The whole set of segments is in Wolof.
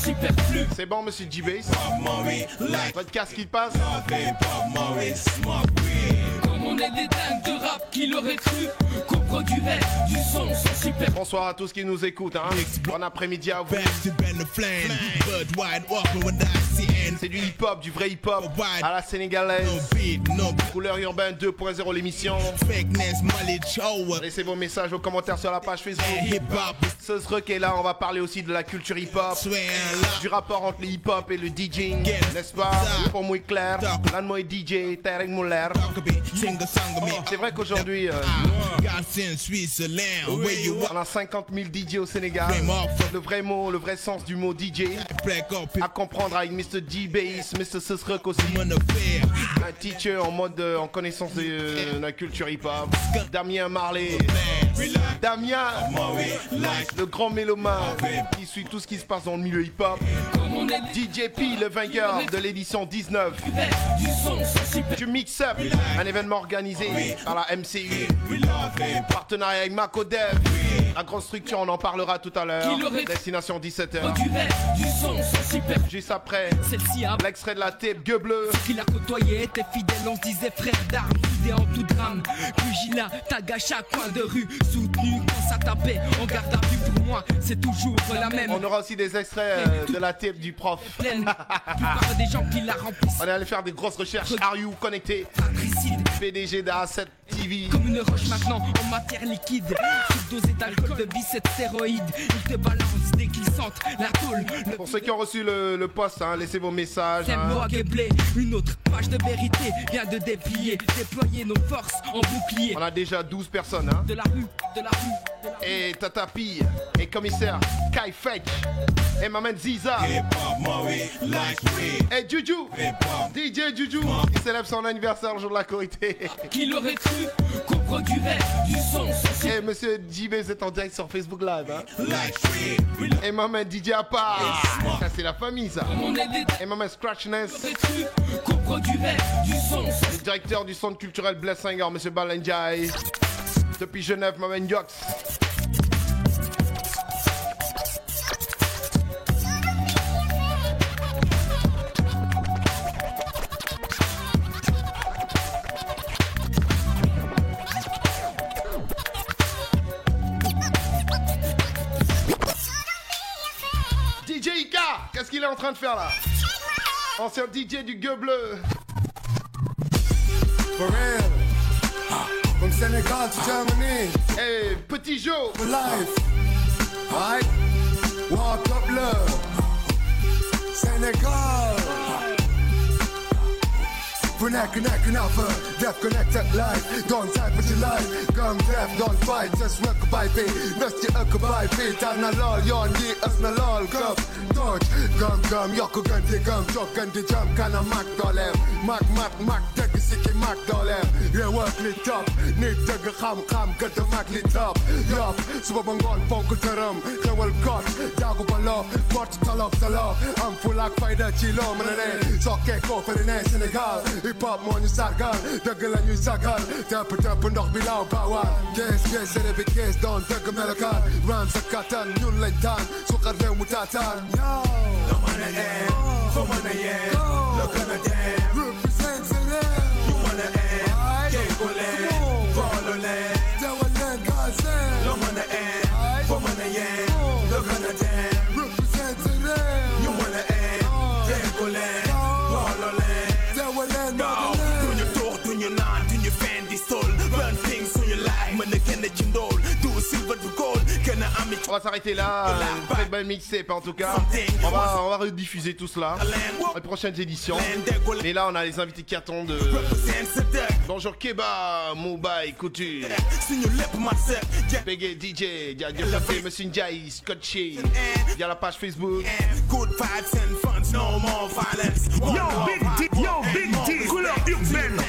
superflu. C'est bon, monsieur G-Bass. Votre casque qui passe. Comme on est des dingues de rap, qui l'aurait cru qu'on produirait du son sans super. Bonsoir à tous qui nous écoutent, hein. Bon après-midi à vous. C'est du hip-hop, du vrai hip-hop à la sénégalaise. Couleur urbaine 2.0 l'émission. Laissez vos messages, vos commentaires sur la page Facebook. Ce sera qui est là, on va parler aussi de la culture hip-hop, du rapport entre le hip-hop et le DJing, n'est-ce pas? Pour moi clair, l'un de moi est DJ, Tarek Muller. C'est vrai qu'aujourd'hui, on a 50 000 DJ au Sénégal. Le vrai mot, le vrai sens du mot DJ à comprendre avec Mr. G-Bass, Mr. Sesrek aussi. Un teacher en mode en connaissance de la culture hip-hop. Damien Marley. Damien, le grand mélomane qui suit tout ce qui se passe dans le milieu hip-hop. DJ P, le vainqueur de l'édition 19 du Mix-Up, un événement organisé par la MCU, partenariat avec Mako Dev, la grosse structure, on en parlera tout à l'heure. Destination 17h. Juste après, l'extrait de la tape Gueux Bleu. Qui l'a côtoyé était fidèle, on se disait frère d'armes, fidèle en tout drame. Pugilat, tag à chaque coin de rue, soutenu quand ça tapait, on garde à vue pour moi, c'est toujours la même. On aura aussi des extraits de la tape du prof. Plupart des gens qui la remplissent. On est allé faire des grosses recherches. Are You Connecté? PDG d'A7 TV. Comme une roche maintenant en matière liquide. Sous-dosé d'alcool, de biceps, stéroïdes. Ils te balancent dès qu'ils sentent la tôle. Pour ceux qui ont reçu le post, hein, laissez vos messages. Hein. Une autre page de vérité vient de déplier, déployer nos forces en bouclier. On a déjà 12 personnes. Hein. De la rue, de la rue. Et Tata P, et commissaire Kai Fetch, et Maman Ziza, et Juju, DJ Juju, qui célèbre son anniversaire le jour de la Corité. Qui l'aurait cru qu'on produirait du son. Et monsieur JB, est en direct sur Facebook Live. Hein. Et Maman DJ à part. Ça c'est la famille ça. Et Maman Scratchness. Qu'on produirait du son. Le directeur du centre culturel Bless Singer, monsieur Balenjai. Depuis Genève, Maman Yox. DJ Ika, qu'est-ce qu'il est en train de faire là? Ancien DJ du Gueux Bleu. For real. From Senegal to Germany. Hey, Petit Joe. For life. Alright. Walk up love. Senegal. For neck offer, death connected life. Don't type what you like. Come deaf, don't fight, just work by pay. Just you up by pay. Tan na lol, yon ye us na lol. Come, touch, gum, yoko ganti gum, chok ganti jump, kana mak dolem. Mak, take a sicky mak dolem. Yeah, work lit up, need to get kham, get the mak lit up. Yup, subabangon, ponko terum, kewel cut, jago balo, port talok salo. I'm full like fighter, chilo, manane, so keko for the next Senegal. Hip-hop moo ñu sargal dëgg la ñuy sagal tëpp ndox bi law baawaan kees sene bi kees doon dëgg melokaan ram sa kattan ñun lañ taan suqar réew mu taataan la mën a em fa mën a yem la gën a dem represent Sénégal ñu mën a em kéngu leen boolu leen dawal leen gaaseen la mën a em fa mën a yem la gën a dem represent Sénégal ñu mën a em kéngu leen boolu leen On va s'arrêter là, très belle mixtape en tout cas. On va rediffuser tout cela dans les prochaines éditions. Et là on a les invités qui attendent. Bonjour Keba, Moubaï, Couture, Peggy DJ, Diafafé, Monsieur Ndiaye, Scotchy, via la page Facebook. Yo Big D, couleur urbaine.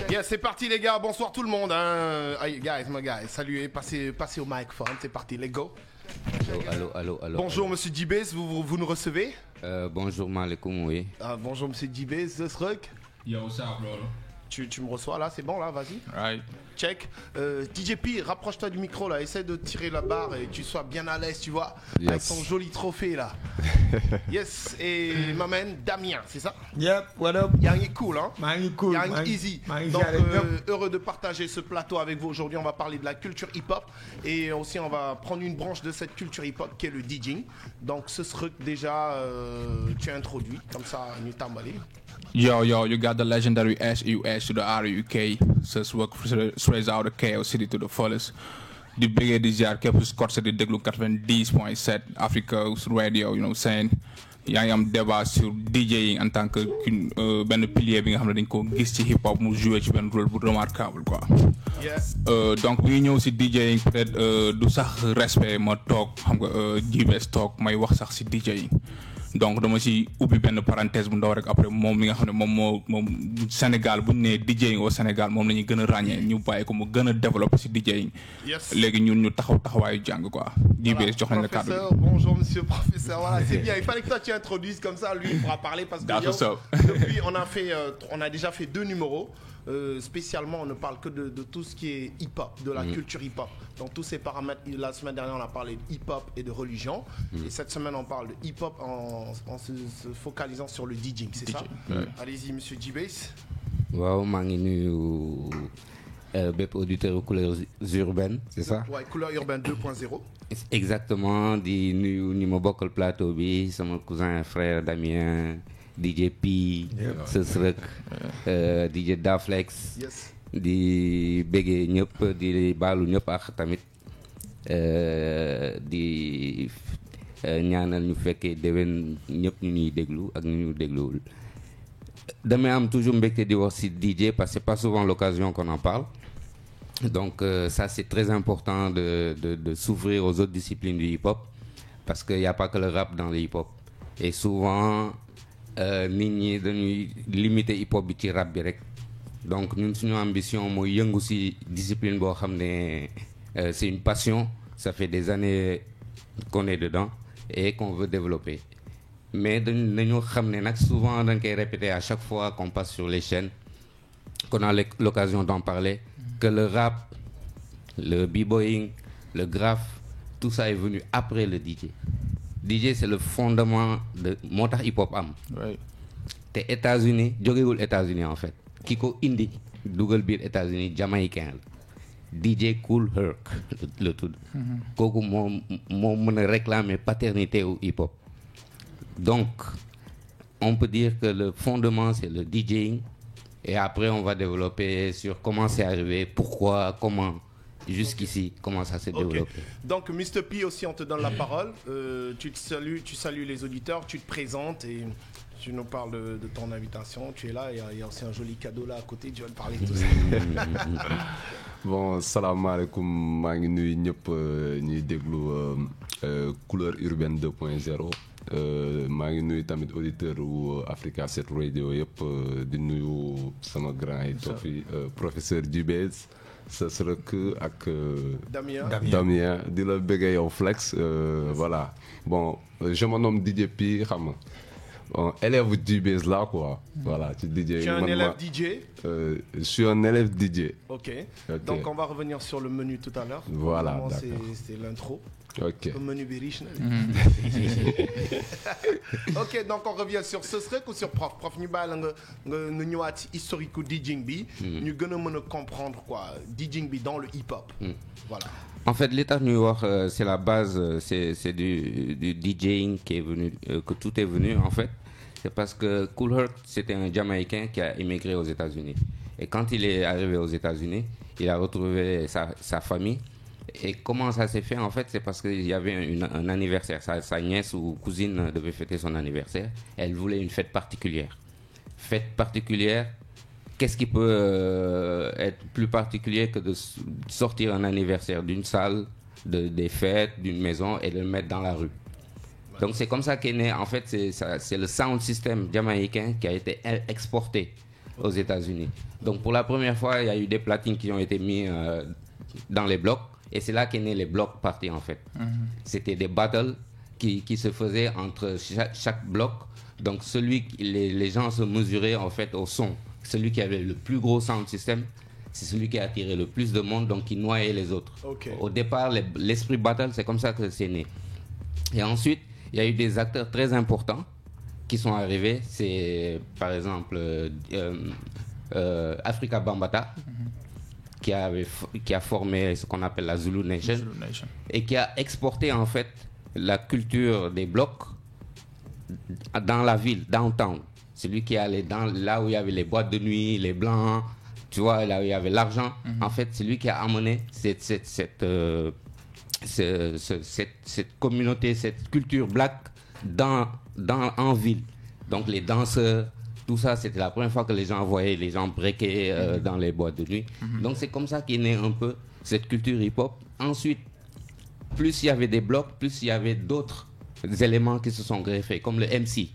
Yes, c'est parti les gars, bonsoir tout le monde. Hey, guys, my guys, saluez, passez au microphone, c'est parti, let's go. Allô. Bonjour monsieur Dibes, vous nous recevez? Bonjour Malekoum, oui. Bonjour monsieur Dibes, The Sruk. Yo, what's up, bro? Tu me reçois là, c'est bon là, vas-y. Right. Check. DJ P, rapproche-toi du micro là, essaie de tirer la barre et tu sois bien à l'aise, tu vois, yes. Avec ton joli trophée là. Yes, et m'amène Damien, c'est ça? Yep, what up? Yang est cool, hein? Yang cool. Yang easy. Donc, heureux de partager ce plateau avec vous aujourd'hui. On va parler de la culture hip-hop et aussi on va prendre une branche de cette culture hip-hop qui est le DJing. Donc, ce serait déjà, tu as introduit comme ça, nous t'emballer. Yo, you got the legendary S-U-S to the R-U-K. Sus work straight out of KO City to the fullest. The bigger this year, kept Scott City, Deglu 90.7 Africa's radio, you know what I'm saying? yaa ngi am débat sur DJing en tant que benn pilier bi nga xam ne dañ ko gis ci hip hop mu joué ci benn rôle bu remarquable quoi. Donc bu ñu ñëw si DJing peut-être du sax respect ma toog xam nga Dibes toog may wax sax si DJing. Donc dama ci ubbi benn parenthèse bu ndaw rek après moom mi nga xam ne moom Sénégal bu ñu nee DJing au Sénégal moom la ñuy gën a ràññee ñu bàyyi ko mu gën a développé si DJing. léegi ñun ñu taxawaayu jàng quoi. Dibes jox nañ la kàddu. Bonjour monsieur professeur, voilà c'est bien. Il fallait que toi tu introduises comme ça, lui il pourra parler parce que depuis on a déjà fait 2 numéros. Spécialement, on ne parle que de tout ce qui est hip-hop, de la culture hip-hop. Donc tous ces paramètres, la semaine dernière, on a parlé de hip-hop et de religion. Et cette semaine, on parle de hip-hop en se focalisant sur le DJing, c'est ça? Allez-y, monsieur Dibes. Waaw, maa ngi nuyu bépp auditeur Couleurs Urbaines, c'est ça? Ouais, Couleurs Urbaines 2.0. Exactement, di nuyu ñi ma bokkal plateau bi, sama cousin frère Damien, DJ P, Sesrek, DJ Daflex, di béggee ñëpp di baalu ñëpp ak tamit di ñaanal ñu fekkee déwén ñëpp ñu ñuy déglu ak ñu ñu dégluwul. Damay am toujours mbégte di wax ci DJ parce que c'est pas souvent l'occasion qu'on en parle. Donc ça c'est très important de s'ouvrir aux autres disciplines du hip-hop parce qu'il n'y a pas que le rap dans le hip-hop. Et souvent nit ñi dañuy limiter hip-hop bi ci rap bi rek. Donc ñun suñu ambition mooy yëngu ci discipline boo xam ne c'est une passion, ça fait des années qu'on est dedans et qu'on veut développer. Mais dañu xam ne nag souvent dañ koy répéter à chaque fois qu'on passe sur les chaînes, qu'on a l'occasion d'en parler, que le rap, le b-boying, le graphe, tout ça est venu après le DJ. DJ c'est le fondement de moo tax hip-hop am. te États-Unis jógewul États-Unis en fait ki ko indi dugal biir États-Unis jamaïcain la DJ Kool Herc le tudd. kooku moo mën a réclamer paternité au hip-hop. Donc on peut dire que le fondement c'est le DJing et après on va développer sur comment c'est arrivé, pourquoi, comment. Jusqu'ici, comment ça s'est développé. Donc, Mr. P aussi, on te donne la parole. Tu salues les auditeurs, tu te présentes et tu nous parles de ton invitation. Tu es là, il y a aussi un joli cadeau là à côté. Tu vas te parler de tout ça. Bon, salam alaikum, maa ngi nuyu ñëpp ñuy déglu Couleurs Urbaines 2.0. maa ngi nuyu tamit auditeur wu Africa 7 Radio yëpp di nuyu sama grand yi toog fi professeur Dibes. Ça sera que avec Damien di la bëggee yow Flex voilà. Bon je me nomme DJ P xam nga bon élève Dibes là quoi. Voilà tu DJ. Tu es un élève DJ? Je suis un élève DJ. Ok. Donc on va revenir sur le menu tout à l'heure. Voilà d'accord. C'est l'intro. Ok. Le menu est riche. Ok, donc on revient sur ce serait ou sur prof. Prof ñu bàyyi la nga ñëwaat historique du DJing bi. ñu gën a mën a comprendre quoi DJing bi dans le hip-hop. Voilà. En fait, l'état de New York, c'est la base, c'est du DJing qui est venu, que tout est venu en fait. C'est parce que Kool Herc, c'était un Jamaïcain qui a immigré aux États-Unis. Et quand il est arrivé aux États-Unis, il a retrouvé sa famille. Et comment ça s'est fait en fait? C'est parce qu'il y avait un anniversaire. Sa nièce ou cousine devait fêter son anniversaire. Elle voulait une fête particulière. Fête particulière, qu'est-ce qui peut être plus particulier que de sortir un anniversaire d'une salle, des fêtes, d'une maison et de le mettre dans la rue? Donc c'est comme ça qu'est né, en fait, c'est le sound system jamaïcain qui a été exporté aux États-Unis. Donc pour la première fois, il y a eu des platines qui ont été mises dans les blocs. Et c'est là qu'est né les blocs parties en fait. C'était des battles qui se faisaient entre chaque bloc. Donc les gens se mesuraient en fait au son. Celui qui avait le plus gros sound system, c'est celui qui a attiré le plus de monde, donc qui noyait les autres. Okay. Au départ, l'esprit battle, c'est comme ça que c'est né. Et ensuite, il y a eu des acteurs très importants qui sont arrivés. C'est par exemple Afrika Bambaataa, qui a formé ce qu'on appelle la Zulu Nation, et qui a exporté en fait la culture des blocs dans la ville, downtown. C'est lui qui allait là où il y avait les boîtes de nuit, les blancs, tu vois, là où il y avait l'argent. En fait, c'est lui qui a amené cette communauté, cette culture black en ville. Donc les danseurs, tout ça, c'était la première fois que les gens voyaient les gens breaker dans les boîtes de nuit. Donc c'est comme ça qu'est née un peu cette culture hip-hop. Ensuite, plus il y avait des blocs, plus il y avait d'autres éléments qui se sont greffés, comme le MC.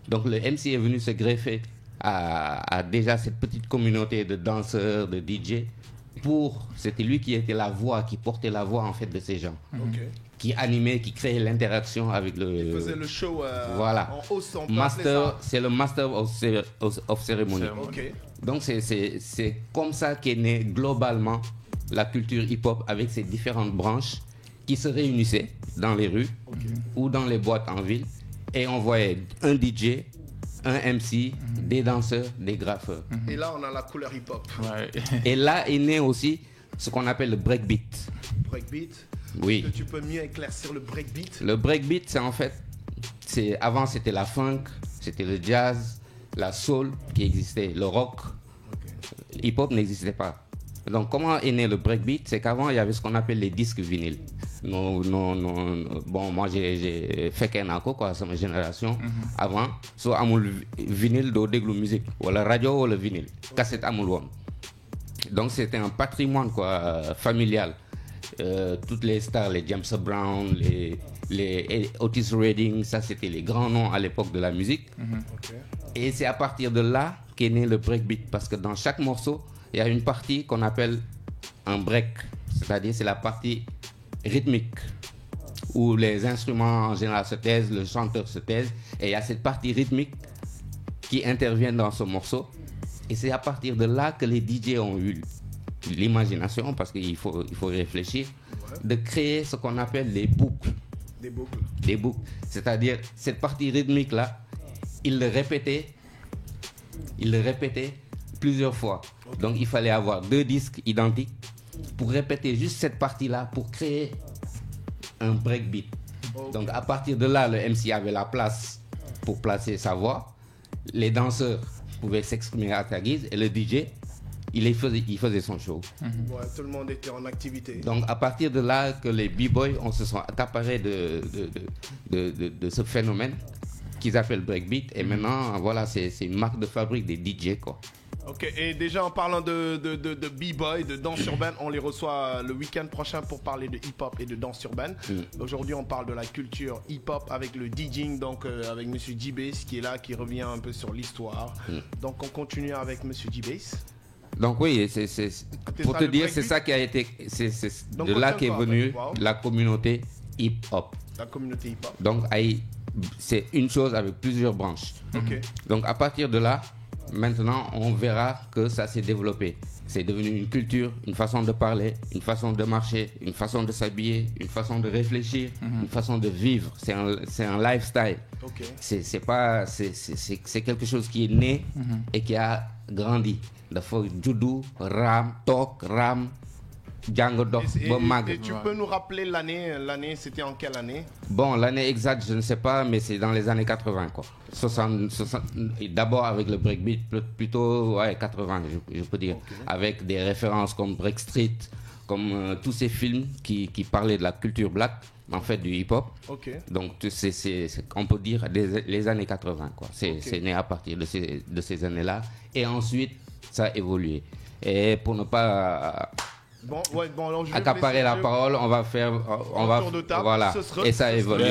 Donc le MC est venu se greffer à déjà cette petite communauté de danseurs, de DJ. C'était lui qui était la voix, qui portait la voix en fait de ces gens. Qui animait, qui créait l'interaction avec le... Il faisait le show voilà. en hausse, on master, c'est le Master of Ceremony. Okay. Donc c'est comme ça qu'est née globalement la culture hip-hop avec ses différentes branches qui se réunissaient dans les rues ou dans les boîtes en ville. Et on voyait un DJ, un MC, des danseurs, des graffeurs. Et là, on a la couleur hip-hop. Ouais. Et là est né aussi ce qu'on appelle le breakbeat. Breakbeat. Oui. Est-ce que tu peux mieux éclaircir le breakbeat? Le breakbeat, c'est en fait... Avant, c'était la funk, c'était le jazz, la soul qui existait, le rock. Hip-hop n'existait pas. Donc, comment est né le breakbeat? C'est qu'avant, il y avait ce qu'on appelle les disques vinyles. Bon, moi, j'ai fait qu'un accord, quoi, c'est ma génération. Avant, so amul vinyle do déglu musique, ou la radio ou le vinyle. Cassette amul won. Donc, c'était un patrimoine, quoi, familial. Toutes les stars, les James Brown, les Otis Redding, ça, c'était les grands noms à l'époque de la musique. Et c'est à partir de là qu'est né le breakbeat. Parce que dans chaque morceau, il y a une partie qu'on appelle un break. C'est-à-dire, c'est la partie rythmique où les instruments en général se taisent, le chanteur se taise, et il y a cette partie rythmique qui intervient dans ce morceau. Et c'est à partir de là que les DJ ont eu l'imagination, parce qu'il faut réfléchir, de créer ce qu'on appelle les boucles. Des boucles. C'est-à-dire, cette partie rythmique-là, ils le répétaient plusieurs fois. Donc, il fallait avoir 2 disques identiques pour répéter juste cette partie-là, pour créer un breakbeat. Donc, à partir de là, le MC avait la place pour placer sa voix. Les danseurs pouvaient s'exprimer à sa guise, et le DJ, il faisait son show. Ouais, tout le monde était en activité. Donc, à partir de là que les b-boys, on se sont accaparés de ce phénomène qu'ils appellent breakbeat. Et maintenant, voilà, c'est une marque de fabrique des DJ, quoi. Ok, et déjà en parlant de b-boy, de danse urbaine, on les reçoit le week-end prochain pour parler de hip-hop et de danse urbaine. Aujourd'hui, on parle de la culture hip-hop avec le DJing, donc avec Monsieur G-Bass qui est là, qui revient un peu sur l'histoire. Donc, on continue avec Monsieur G-Bass. Donc oui, pour te dire, c'est ça qui a été, c'est de là qu'est venue la communauté hip-hop. La communauté hip-hop. Donc c'est une chose avec plusieurs branches. Donc à partir de là, maintenant, on verra que ça s'est développé. C'est devenu une culture, une façon de parler, une façon de marcher, une façon de s'habiller, une façon de réfléchir, une façon de vivre. C'est un lifestyle. C'est quelque chose qui est né et qui a grandi. Dafa juddu, ram, tok, ram, jàng dox ba mag. Et tu peux nous rappeler l'année, c'était en quelle année? Bon, l'année exacte, je ne sais pas, mais c'est dans les années 80, quoi. 60, d'abord avec le breakbeat, plutôt 80, je peux dire, avec des références comme Break Street, comme tous ces films qui parlaient de la culture black, en fait du hip-hop. Donc on peut dire les années 80, quoi. C'est né à partir de ces années-là, et ensuite ça a évolué. Et pour ne pas accaparer la parole, on va faire tour de table, voilà, et ça évolue.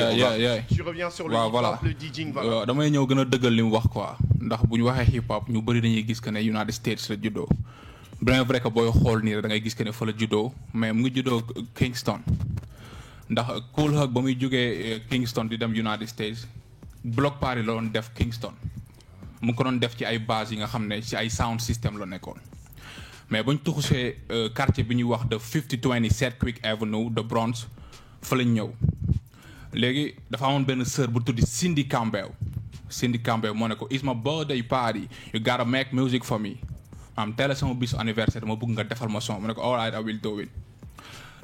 Tu reviens sur le hip-hop, le DJing, voilà. damay ñëw gën a dëggal li mu wax quoi. ndax bu ñu waxee hip hop ñu bëri dañuy gis que ne United States la juddoo bien vrai que booy xool nii da ngay gis que ne fa la juddoo mais mu ngi juddoo Kingston ndax Kool Herc ba muy jógee Kingston di dem United States block party la doon def Kingston mu ko doon def ci ay base yi nga xam ne ci ay sound system la nekkoon mais bañ tuxusee quartier bi ñuy wax de 5020 Sedgwick Avenue de Bronx fa lañ ñëw léegi dafa amoon benn sœur bu tuddi Cindy Campbell moo ne ko it's my birthday party you gotta make music for me teel a sama bisu anniversaire dama bëgg nga defal ma son mu ne ko all right I will do it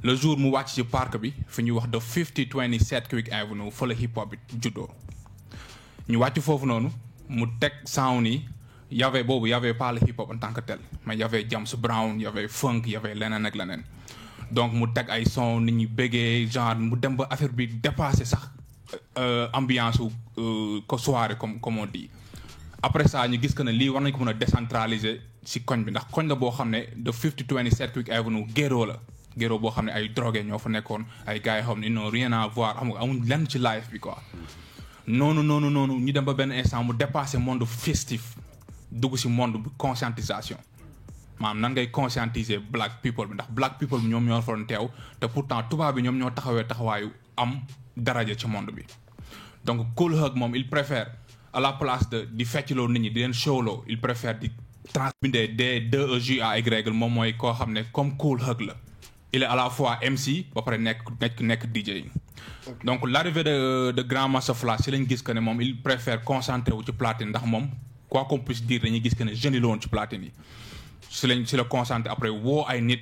le jour mu wàcc ci parc bi fi ñuy wax de 5020 Sedgwick Avenue fa la hip hop bi juddoo ñu wàcc foofu noonu mu teg sound yi y avait pas le hip hop en tant que tel mais y avait James Brown y avait funk y avait leneen ak leneen donc mu teg ay son nit ñi bëggee genre mu dem ba affaire bi dépassé sax ambiance ko soirée comme on dit après ça ñu gis que ne lii war nañ ko mën a décentraliser si koñ bi ndax koñ la boo xam ne de 5020 Sedgwick Avenue ghetto boo xam ne ay drogué ñoo fa nekkoon ay gars yoo xam ne ils n'ont rien à voir xam nga amuñ lenn ci life bi quoi noonu ñu dem ba benn instant mu dépassé monde festif dugg si monde bi conscientisation maanaam nan ngay conscientiser black people bi ndax black people bi ñoom ñoo fa doon teew te pourtant tubaab bi ñoom ñoo taxawee taxawaayu am daraja ci monde bi donc Kool Herc moom il préfère à la place de di feccloo nit ñi di leen showloo il préfère di transbinder D2EJAY moom mooy koo xam ne comme Kool Herc la il est à la fois MC ba pare nekk DJ donc l'arrivée de Grand Master Flash si lañ gis que ne moom il préfère concentrer wu ci platine ndax moom quoi qu'on puisse dire dañuy gis que ne jeunes yi la woon ci platine yi si la concentré après woo ay nit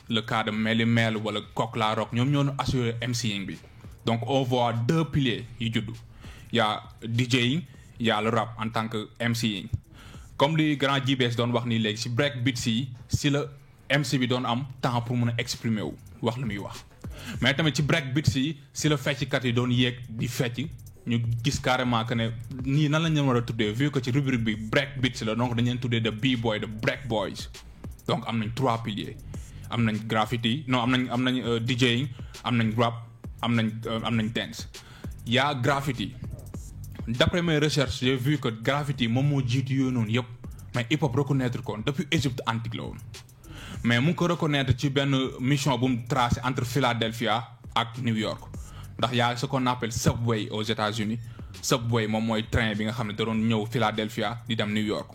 le cas de Melly Mel wala Coq La Rock ñoom ñoo assuré MCing bi donc on voit deux piliers yu juddu y a DJing y a le rap en tant que MCing comme li grand JBS doon wax nii léegi si break beats yi si la MC bi doon am temps pour mun a exprimer wu wax lu muy wax mais tamit ci break beats yi si la fecckat yi doon yéeg di fecc ñu gis carrément que ne nii nan lañ leen war a tuddee vu que ci rubrique bi break beats la donc dañ leen tuddee de B-boy de break boys donc am nañ trois piliers am nañ graffiti non am nañ DJing am nañ rap am nañ dance yaa graffiti d'après mes recherches j'ai vu que graffiti moom moo jiitu yooyu noonu yëpp mais hip hop reconnaître ko depuis Égypte antique la woon mais mu ngi ko reconnaître ci benn mission bu mu tracé entre Philadelphia ak New York ndax y'a ce qu'on appelle subway aux États-Unis subway moom mooy train bi nga xam ne da doon ñëw Philadelphia di dem New York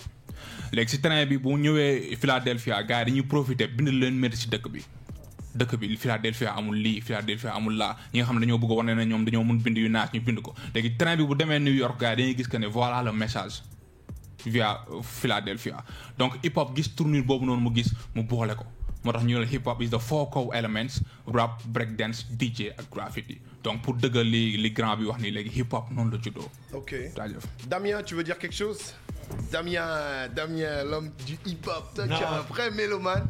léegi si train bi bu ñëwee Philadelphia gars yi dañuy profiter bind leen métti si dëkk bi Philadelphia amul lii Philadelphia amul laa ñi nga xam ne dañoo bëgg a wane ne ñoom dañoo mun bind yu naas ñu bind ko léegi train bi bu demee New York gars yi dañuy gis que ne voilà le message via Philadelphia donc hip hop gis tournure boobu noonu mu gis mu boole ko moo tax ñu ne hip hop is the four core elements rap break dance DJ ak graffiti donc pour dëggal li grand bi wax nii léegi hip hop noonu la juddoo. Ok. Damien, tu veux dire quelque chose? Damien, l'homme du hip hop. Toi, tu es un vrai mélomane.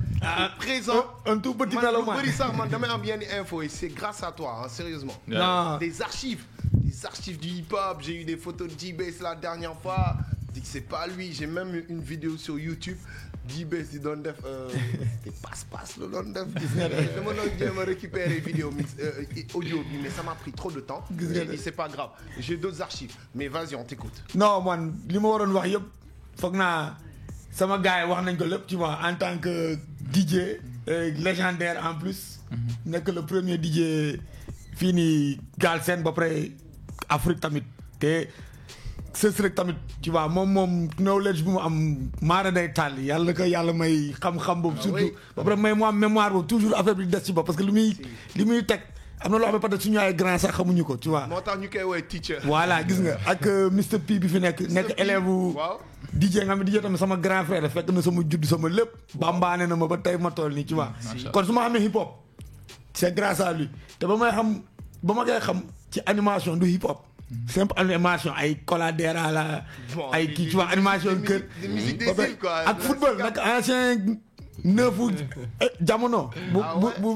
Présent. Un tout petit mélomane. Damien a bien info et c'est grâce à toi, hein, sérieusement. Yeah. Des archives du hip hop. J'ai eu des photos de D-Bass la dernière fois. Je dis que c'est pas lui. J'ai même une vidéo sur YouTube. D-Bass, il donne des passe-passe, le donne des. Je me récupérer les vidéos audio, mais ça m'a pris trop de temps. J'ai dit c'est pas grave. J'ai d'autres archives. Mais vas-y, on t'écoute. Non, man, li ma waroon wax yëpp foog naa sama gars yi wax nañ ko lépp tu vois en tant que DJ légendaire en plus. nekk le premier DJ fii nii Galsen ba pare Afrique tamit te. sës rek tamit tu vois moom knowledge bu mu am maara day tàll yàlla ko yàlla may xam-xam boobu surtout ba pare may mu am mémoire boobu toujours affaire bi des ci bopp parce que li muy teg am na loo xam ne peut-être suñu ay grand sax xamuñu ko tu vois. moo tax ñu koy woowee teacher. voilà gis nga ak Mr P bi fi nekk élève bu DJ nga xam ne DJ tamit sama grand frère fekk na sama judd sama lépp bambaane na ma ba tey ma toll nii tu vois kon su ma xamee hip hop c'est grâce à lui te ba ma koy xam ci animation du hip hop simple animation ay coladera la ay kii tu vois animation kër ak football nag ancien neufu jamono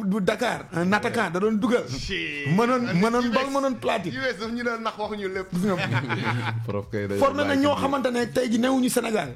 bu Dakar un attaquant da doon dugal mënoon bal mënoon platine ñu doon nax waxuñu lépp formé na ñoo xamante ne tey ji newuñu Sénégal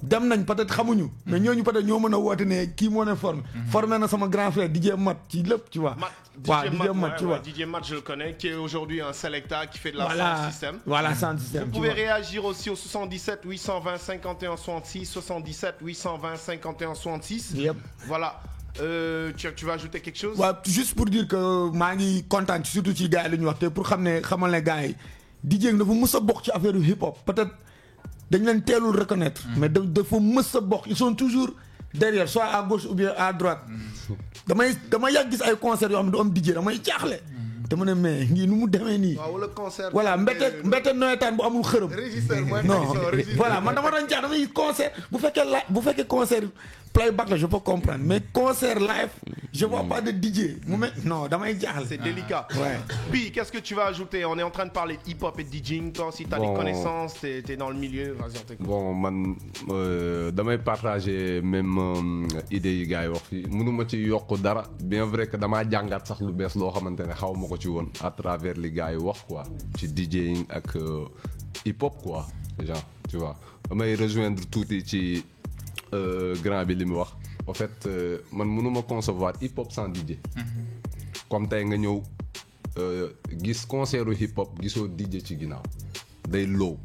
dem nañ peut-être xamuñu mais ñooñu peut-être ñoo mën a woote ne kii moo ne formé na sama grand frère DJ Mat ci lépp tu vois DJ Mat, tu vois. DJ Mat, je le connais, qui est aujourd'hui un selecta qui fait de la sound system. Voilà, sound system. Vous pouvez réagir aussi au 77 820 51 66, 77 820 51 66. Yep. Voilà. Tu vas ajouter quelque chose? Ouais, juste pour dire que maa ngi content surtout ci gars yi lu ñu wax te pour xamal ne gars yi DJ dafa mës a bokk ci affaire hip hop peut-être dañ leen teelul reconnaître. mais dafa mës a bokk ils sont toujours derrière soit à gauche ou bien à droite. damay yàgg gis ay concert yoo xam ne du am DJ damay jaaxle. dama ne mais ngi nu mu demee nii. waaw wala concert. voilà mbette noyetaan bu amul xërëm. régisseur mooy non voilà man dama doon jaax damay concert bu fekkee concert playback la je peux comprendre mais concert live je vois pas de DJ non damay jaaxle. C'est délicat. Ouais. Puis qu'est-ce que tu vas ajouter? On est en train de parler hip hop et DJing. Toi si t'as des connaissances, t'es dans le milieu. Vas-y, on t'écoute. Bon man damay partager même idée yi gars yi wax fii mënuma ci yokk dara bien vrai que damaa jàngat sax lu bees loo xamante ne xaw ma ko ci woon à travers li gars yi wax quoi ci DJing ak hip hop quoi genre tu vois damay rejoindre tuuti ci grand bi li mu wax en fait man mënuma concevoir hip hop sans DJ. comme tey nga ñëw gis concertu hip hop gisoo DJ ci ginnaaw day low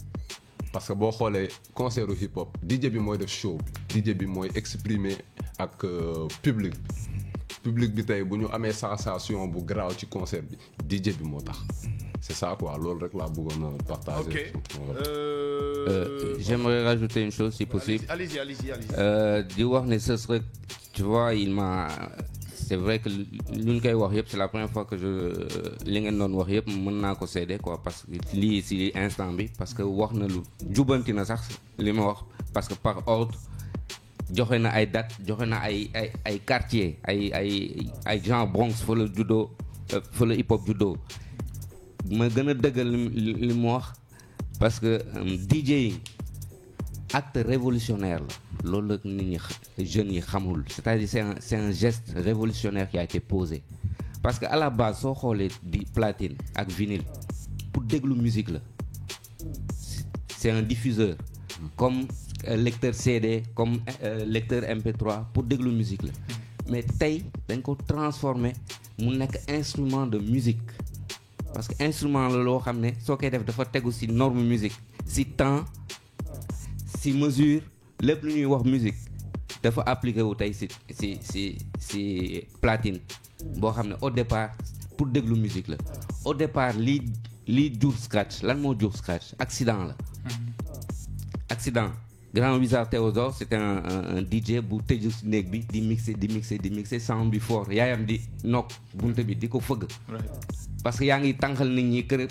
parce que boo xoolee concertu hip hop DJ bi mooy def show DJ bi mooy exprimer ak public bi tey bu ñu amee sensation bu garaaw ci concert bi DJ bi moo tax c'est ça quoi loolu rek laa bëggoon a partager. J'aimerais rajouter une chose si possible. Allez-y. di wax ne ce serait tu vois c'est vrai que lu ñu koy wax yëpp c'est la première fois que li ngeen doon wax yëpp mën naa ko seede quoi parce que lii si instant bi parce que wax na lu jubanti na sax li ma wax parce que par ordre joxe na ay date joxe na ay quartier ay genre Bronx fa la juddoo fa la hip hop juddoo ma gën a dëggal li mu wax parce que DJ acte révolutionnaire la loolu la nit ñi jeunes yi xamul c'est-à-dire c'est un geste révolutionnaire qui a été posé parce que à la base soo xoolee di platine ak vinyle pour déglu musique la c'est un diffuseur comme lecteur CD comme lecteur MP3 pour déglu musique la mais tey dañ ko transformer mu nekk instrument de musique parce que instrument la loo xam ne soo koy def dafa tegu ci norme musique ci temps ci mesure lépp lu ñuy wax musique dafa appliqué wu tey ci platine boo xam ne au départ pour déglu musique la au départ lii jur scratch lan moo jur scratch accident la accident Grand Wizard Théodore c'était un DJ bu tëju ci néeg bi di mixer sound bi fort yaayam di nokk bunte bi di ko fëgg parce que yaa ngi tànqal nit ñi kër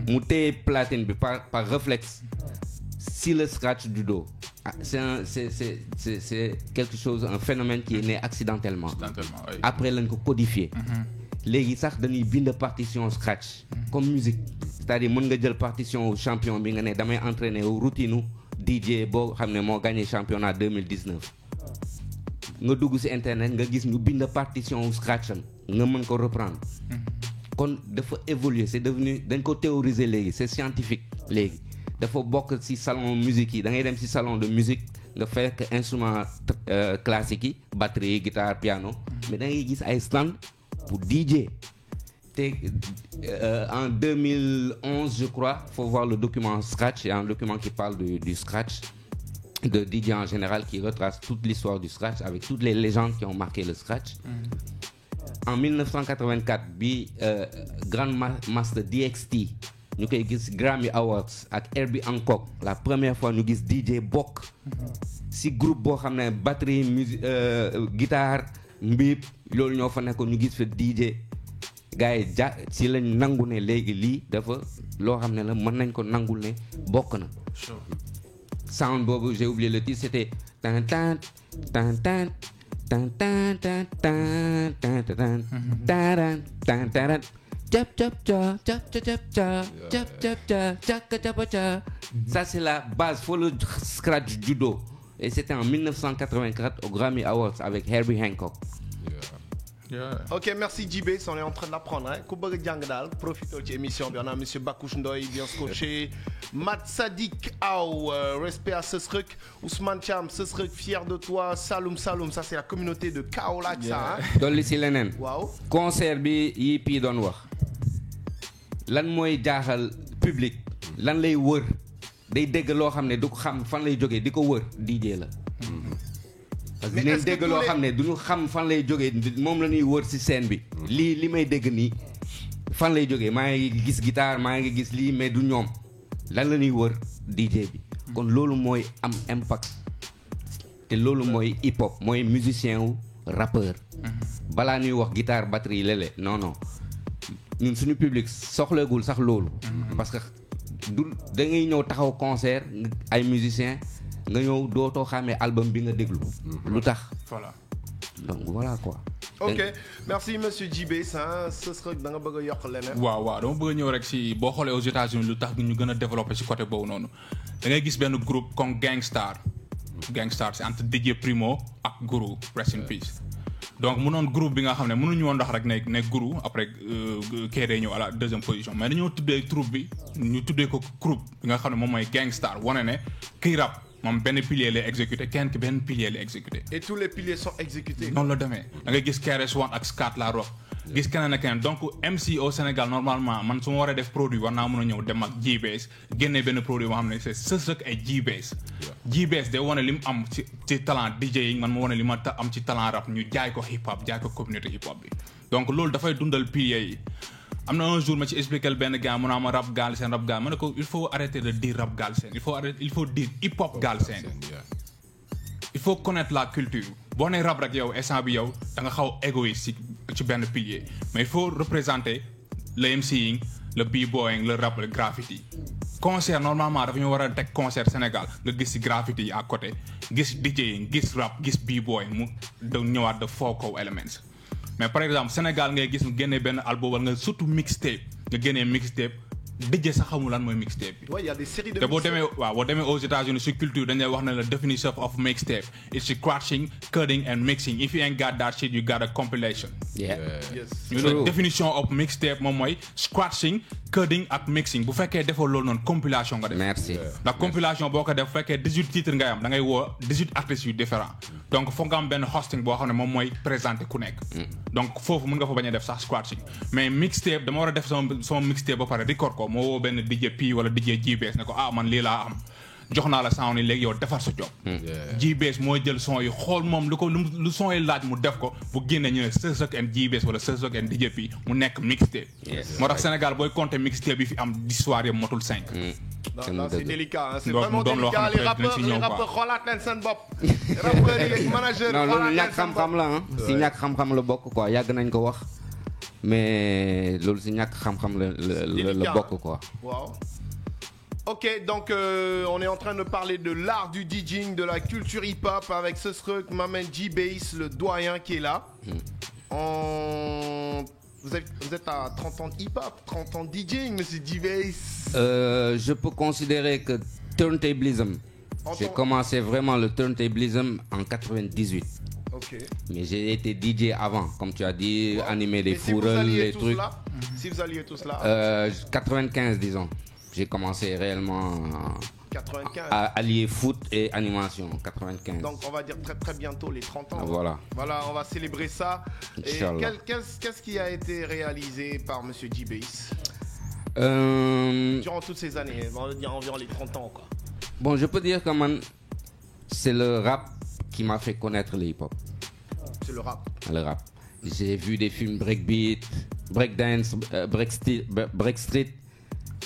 mu téye platine bi par réflexe si le scratch du dos c'est quelque chose un phénomène qui est né accidentellement oui. Après lañ ko codifié léegi sax dañuy bind partition scratch comme musique c'est-à-dire mën nga jël partition champion bi nga ne damay entraîner routine DJ boo xam ne moo gagné championnat 2019 nga dugg ci internet nga gis ñu bind partition scratch am nga mën ko reprendre kon dafa évoluer c'est devenu dañ ko théoriser léegi c'est scientifique léegi dafa bokk ci salon musique yi da ngay dem ci salon de musique nga fekk instrument classique yi batterie guitare piano mais da ngay gis ay stand pour DJ te en 2011 je crois faut voir le document Scratch il y a un document qui parle du Scratch de DJ en général qui retrace toute l'histoire du Scratch avec toutes les légendes qui ont marqué le Scratch. En 1984 bi Grand Master DXT ñu koy gis Grammy Awards ak Herbie Hancock la première fois ñu gis DJ bokk si groupe boo xam ne batterie musique guitare mbiip loolu ñoo fa nekkoon ñu gis fa DJ gars yi si lañ nangu ne léegi lii dafa loo xam ne la mën nañ ko nangul ne bokk na sound boobu j'ai oublié le titre c'était tan tan tan tan tan tan tan tan tan tan tan tan tan Chap chap cha chap chap chap cha chap chap cha chaka chapa cha. Ça c'est la base, faut le scratch judo. Et c'était en 1984 au Grammy Awards avec Herbie Hancock. Ok, merci J-Bass, on est en train d'apprendre. Ku bëgg jàng daal profité ci émission bi on a monsieur Bakouche Ndoye bien scotché, Mat Sadik Aw, respect à Sesrek, Ousmane Cham, Sesrek fier de toi, Saloum Saloum, ça c'est la communauté de Kaolack ça. dolli si leneen. Waaw. Concert bi yi pii doon wax lan mooy jaaxal public lan lay wër day dégg loo xam ne du ko xam fan lay jógee di ko wër DJ la. parce que dinañ dégg loo xam ne du ñu xam fan lay jógee moom la ñuy wër ci scène bi. li may dégg nii fan lay jógee maa ngi gis guitare maa ngi gis lii mais du ñoom lan la ñuy wër DJ bi. kon loolu mooy am impact te loolu mooy hip hop mooy musicien wu rappeur. balaa ñuy wax guitare batterie lele non non ñun suñu public soxlagul sax loolu. parce que du da ngay ñëw taxaw concert ay musiciens. nga ñëw dootoo xàmmee album bi nga déglu. lu tax. voilà. donc voilà quoi. ok merci monsieur J-Bass ce sera da nga bëgg a yokk leneen. waaw dama bëgg a ñëw rek si boo xoolee aux États-Unis lu tax ñu gën a développé si côté boobu noonu da ngay gis benn groupe comme Gangstar c'est entre DJ Primo ak Guru rest in peace. donc mu noon groupe bi nga xam ne mënuñu woon ndax rek ne Guru après kee day ñëw à la deuxième position mais dañoo tuddee troupe bi ñu tuddee ko groupe bi nga xam ne moom mooy Gangstar wane ne kii rap. moom benn pilier lay exécuté kenn ki benn pilier lay exécuté. et tous les piliers sont exécutés. noonu la demee da ngay gis KRS-One ak Scat La Rock gis keneen ak keneen donc MC au Sénégal normalement man su ma waree def produit war naa mën a ñëw dem ak J-Bass génnee benn produit boo xam ne c'est Sesrek ay J-Bass. J-Bass day wane li mu am ci talent DJing man ma wane li ma am ci talent rap ñu jaay ko hip hop jaay ko communauté hip hop bi donc loolu dafay dundal piliers yi. am na un jour ma ci expliqué benn gars mu naa ma rap galsen ma ne ko il faut arrêter de dire rap galsen il faut dire hip hop galsen il faut connaître la culture boo nee rap rek yow instant bi yow da nga xaw égoïste ci benn pilier mais il faut représenter le MCing le b-boying le rap le graffiti concert normalement dafa ñu war a teg concert Sénégal nga gis ci graffiti yi à côté gis DJing gis rap gis b-boying mu da ñëwaat de four elements mais par exemple Sénégal ngay gis nga génnee benn album wala nga surtout mixtape nga génnee mixtape DJ sax xamul lan mooy mixtape bi. Ouais, y a des séries de te boo demee aux États-Unis sur culture dañ lay wax ne la definition of mixtape it's scratching, cutting and mixing if you ain't got that shit you got a compilation. Yeah. Yes. ñu ne definition of mixtape moom mooy scratching, cutting ak mixing bu fekkee defoo loolu noonu compilation nga def. Merci. ndax compilation boo ko def bu fekkee 18 titres ngay am da ngay woo 18 artistes yu différents donc foog nga am benn hosting boo xam ne moom mooy présenter ku nekk. donc foofu mën nga fa bañ a def sax scratching mais mixtape dama war a def sama mixtape ba pare record ko moo woo benn DJ P wala DJ J-Bass ne ko man lii laa am jox naa la sound yi léegi yow defar sa job. J-Bass mooy jël son yi xool moom lu son yi laaj mu def ko bu génne ñu ne Sesrek and J-Bass wala Sesrek and DJ P mu nekk mixtape. moo tax Sénégal booy compter mixtape bi fi am d'histoire yëpp motul 5. Non, c'est délicat, hein. C'est Donc, vraiment nous délicat. Les rappeurs, xoolaat leen seen bopp. Rappeurs yi les managers, non loolu ñàkk xam-xam la si ñàkk xam-xam la bokk quoi yàgg nañ ko wax mais loolu si ñàkk xam-xam la bokk quoi. Wow. Ok, donc on est en train de parler de l'art du DJing, de la culture hip-hop avec Sesrek, Maman J-Bass, le doyen qui est là. Vous êtes à 30 ans de hip-hop, 30 ans de DJing, monsieur J-Bass. Je peux considérer que turntablism, j'ai commencé vraiment le turntablism en 98. Ok. Mais j'ai été DJ avant, comme tu as dit, animer des fourrels, les trucs. Si vous alliez tous là 95 disons. J'ai commencé réellement 95. à allier foot et animation, 95. Donc on va dire très très bientôt les 30 ans. Voilà. Voilà, on va célébrer ça. Et qu'est-ce qui a été réalisé par monsieur J-Bass durant toutes ces années, on va dire environ les 30 ans quoi. Bon, je peux dire que c'est le rap qui m'a fait connaître le hip-hop. C'est le rap. Le rap. J'ai vu des films breakbeat, breakdance, break street.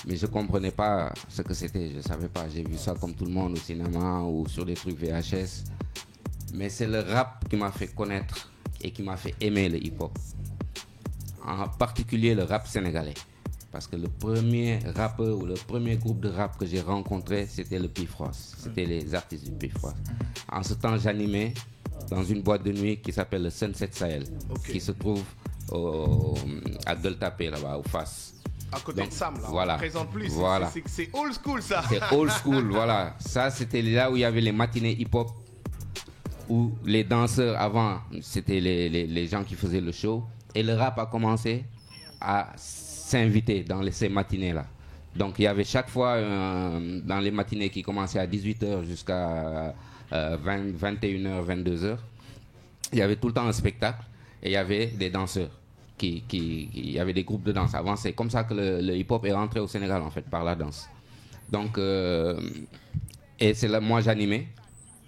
Mais je comprenais pas ce que c'était, je savais pas. J'ai vu ça comme tout le monde au cinéma ou sur des trucs VHS. Mais c'est le rap qui m'a fait connaître et qui m'a fait aimer le hip-hop. En particulier le rap sénégalais. Parce que le premier rappeur ou le premier groupe de rap que j'ai rencontré, c'était le Pifrost. C'était les artistes du Pifrost. En ce temps, j'animais dans une boîte de nuit qui s'appelle le Sunset Sahel, qui se trouve à Gueule-Tapée, là-bas, au Fass. À côté de Sam, là, voilà. on ne présente plus. Voilà. C'est old school, ça. C'est old school, voilà. Ça, c'était là où il y avait les matinées hip-hop où les danseurs avant, c'était les gens qui faisaient le show. Et le rap a commencé à s'inviter dans ces matinées-là. Donc il y avait chaque fois, dans les matinées qui commençaient à 18h jusqu'à 21h, 22h, il y avait tout le temps un spectacle et il y avait des danseurs. Il y avait des groupes de danse. Avant, c'est comme ça que le hip-hop est rentré au Sénégal, en fait, par la danse. Donc, et c'est là, moi, j'animais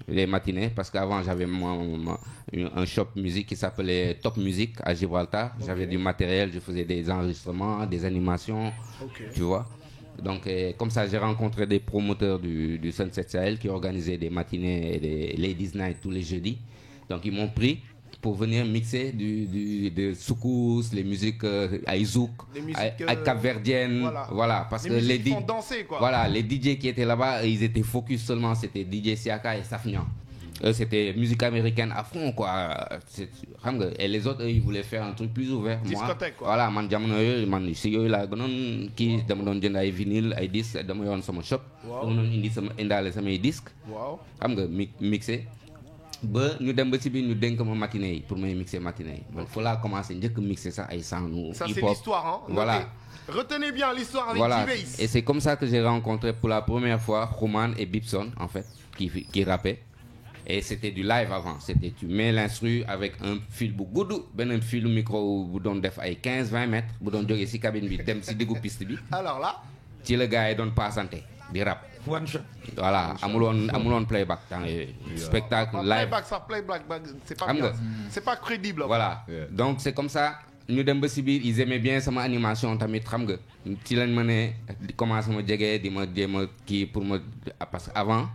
les matinées, parce qu'avant, j'avais un shop musique qui s'appelait Top Music à Gibraltar. Okay. J'avais du matériel, je faisais des enregistrements, des animations, tu vois. Donc, comme ça, j'ai rencontré des promoteurs du Sunset Sahel qui organisaient des matinées et des Ladies Night tous les jeudis. Donc, ils m'ont pris pour venir mixer de soukous, les musiques aïzouk, capverdiennes, voilà, parce que les font danser, quoi. Voilà, les DJ qui étaient là-bas, ils étaient focus seulement, c'était DJ Siaka et Safnian. Eux, c'était musique américaine à fond, quoi. Et les autres, eux, ils voulaient faire un truc plus ouvert. Discothèque, quoi. Voilà, man jamono yooyu man si yooyu laa gënoon kii dama doon jënd ay vinyle ay disques dama yoon sama shop. dama doon indaale samay disques. xam nga mixé. ba ñu dem ba ci biir ñu dénk ma matinée yi pour may mixer matinée yi man fa laa commencé njëkk mixer sax ay sanu ça hip-hop. c'est l'histoire, hein. Voilà. Retenez bien l'histoire avec Voilà. D-Bass. Et c'est comme ça que j'ai rencontré pour la première fois Rouman et Bibson en fait qui rappaient. Et c'était du live avant, c'était tu mets l'instru avec un fil bu gudd beneen filu micro bu doon def ay 15-20 mètres bu doon jógee ci cabine bi dem ci diggu piste bi. Alors là ci la gars yi doon passante di rap. One shot. Voilà, amuloon playback dans les spectacles live. Playback, c'est pas bien. C'est pas crédible. Voilà. Donc c'est comme ça ñu dem ba ci biir ils aimaient bien sama animation tamit xam nga ci lañ ma ne di commencé ma jege di ma jéem a kii pour ma parce que avant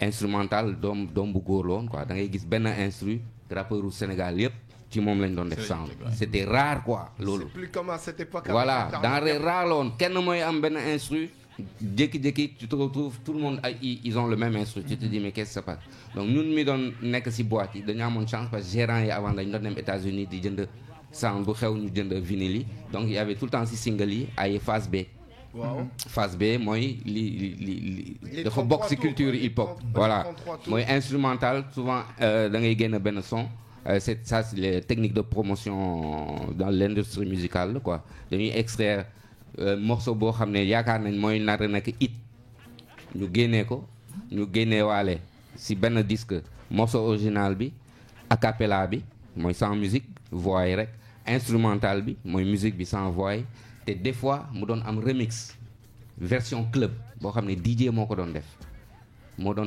instrumental doom bu góor la woon quoi da ngay gis benn instru rappeur u Sénégal yëpp ci moom lañ doon def sound. C'était rare quoi loolu. C'est plus comme à cette époque. Voilà, denrée rare la woon kenn mooy am benn instru. Jékki-jékki tu te retrouves tout le monde ils ont le même instrument tu te dis mais qu'est-ce qui se passe donc ñun mi doon nekk ci boîte yi dañu amoon chance parce que gérant yi avant dañu doon dem États-Unis di jënd sound bu xew ñu jënd vinyle yi donc il y avait tout le temps ci single yi ay phase B. Waaw phase B mooy li dafa bokk ci culture hip-hop. Voilà mooy instrumental souvent da ngay génn benn son c'est les techniques de promotion dans l'industrie musicale quoi dañuy extraire morceau boo xam ne yaakaar nañ mooy nar a nekk it ñu génnee ko ñu génnee waale si benn disque morceau original bi a cappella bi mooy sans musique voix yi rek instrumental bi mooy musique bi sans voix yi te des fois mu doon am remix version club boo xam ne DJ moo ko doon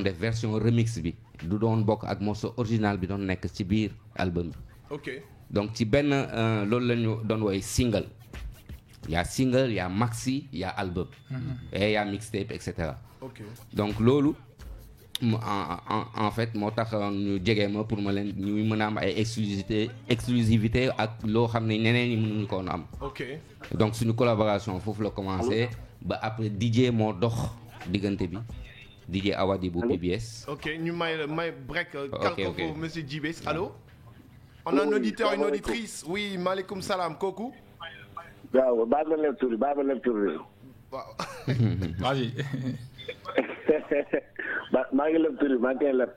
def version remix bi du doon bokk ak morceau original bi doon nekk ci biir album bi. Ok. Donc ci benn loolu la ñu doon woy single. Il y a single, il y a maxi, il y a album, et il y a mixtape, etc. Okay. Donc loolu en fait moo tax ñu jege ma pour ma leen ñu mën a am ay exclusivité ak loo xam ne ñeneen ñi mënuñu ko woon am. Ok. Donc suñu collaboration foofu la commencé ba après DJ moo dox diggante bi DJ Awadi bu PBS. Ok ñu may break. Calco pour monsieur D-Bass. Allô? On a un auditeur, une auditrice. Oui, maaleykum salaam kooku. waaw baal ma leen tur waaw. Vas-y. maa ngi leb tur maa ngi koy leb.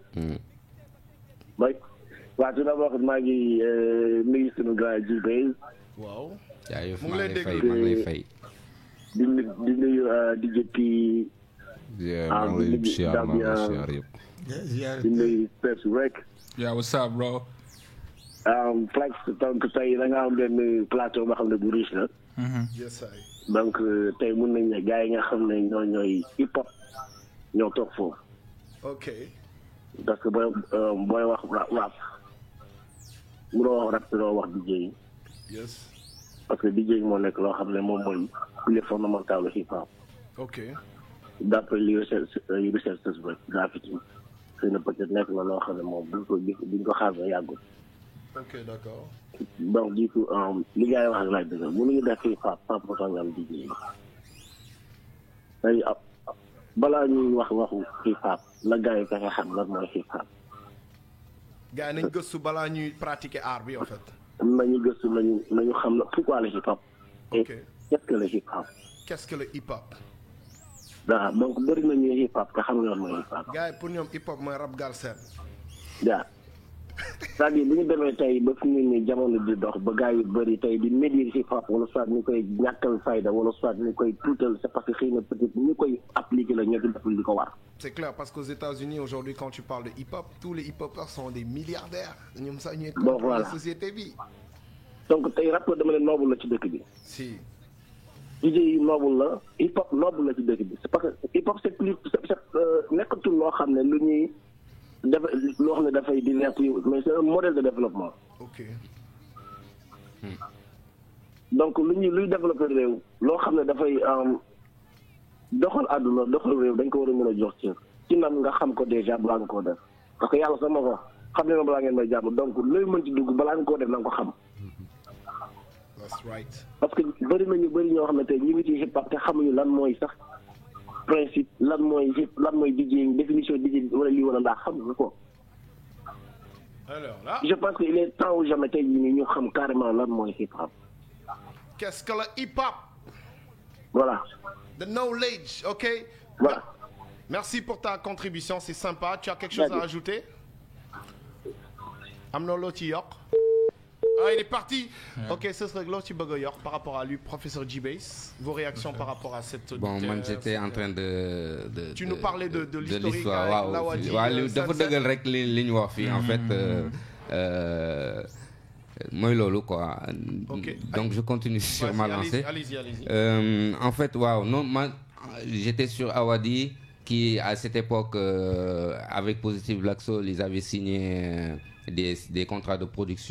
waaw su ma wax maa ngi nuyu sunu grand D-Bass. waaw. jaajëf maa ngi lay fay. di nuyu DJ P. maa ngi lay siyaar yëpp. di nuyu Pepsi rek. Yeah, what's up, bro? Flex donc tey da nga am benn plateau boo xam ne bu riche la. Yes, donc tey mun nañ ne gars yi nga xam ne ñooy hip hop ñoo toog foofu. ok. parce que booy wax rap munoo wax rap te doo wax DJ yi. yes. parce que DJ yi moo nekk loo xam ne moom mooy pilier fondamental hip hop. ok. d'après li recherche rek graffiti xëy na peut-être nekk la loo xam ne moom duñ ko xaar ba yàggul. ok d'accord. donc du coup li gars yi wax ak laaj dëgg mënuñu def hip hop pas pour nga am DJ yi balaa ñuy wax waxu hip hop la gars yi fexe xam lan mooy hip hop. gars yi nañ gëstu balaa ñuy pratiquer art bi en fait. nañu gëstu nañu xam la pourquoi le hip hop. ok qu'est-ce que le hip hop. qu'est-ce que le hip hop. waaw donc bëri na ñuy hip hop te xam nga lan mooy hip hop. gars yi pour ñoom hip hop mooy rap galsen. waaw. c'est-à-dire bu ñu demee tey ba fi mu ne jamono di dox ba gars yu bëri tey di médire hip hop wala soit ñu koy ñàkkal fayda wala soit ñu koy tuutal c'est parce que xëy na peut-être ñu koy appliquer la ñoo di deful li ko war. C'est clair parce qu'aux États-Unis aujourd'hui quand tu parles de hip hop tous les hip hopers sont des milliardaires ñoom sax ñuy contrôler la société bi. donc tey rappeur dama ne noble la ci dëkk bi. si. DJ yi noble la hip hop noble la ci dëkk bi c'est parce que hip hop c'est plus nekkatul loo xam ne lu ñuy. loo xam ne dafay divertir mais c'est un modèle de développement. ok. donc luy développer réew loo xam ne dafay doxal àdduna doxal réew dañ ko war a mën a jox ci nan nga xam ko déjà balaa nga koo def parce que yàlla sama ko xam ne ma balaa ngeen may jàmm donc looy mën ci dugg balaa nga koo def na nga ko xam. that's right. parce que bëri ñoo xam ne tey ñu ngi ci hip hop te xamuñu lan mooy sax. principe lan mooy DJ définition DJ wala lii wala ndax xam nga ko. alors là. je pense que il est temps ou jamais tey jii nii ñu xam carrément lan mooy hip hop. qu'est-ce que le hip hop. voilà. the knowledge, ok. Voilà. Merci pour ta contribution, c'est sympa. Tu as quelque chose à ajouter? am na loo ci yokk. Ah, il est parti. Ok, ce serait l'autre par rapport à lui, professeur G-Bass. Vos réactions par rapport à cette. Bon, moi j'étais en train de. Tu nous parlais de l'historique. Waaw dafa dëggal rek li ñu wax fii en fait. Mooy loolu quoi. Okay. Donc je continue sur ma lancée. Allez-y. En fait, waaw non, j'étais sur Awadi qui à cette époque avec Positive Black Soul, ils avaient signé des contrats de production.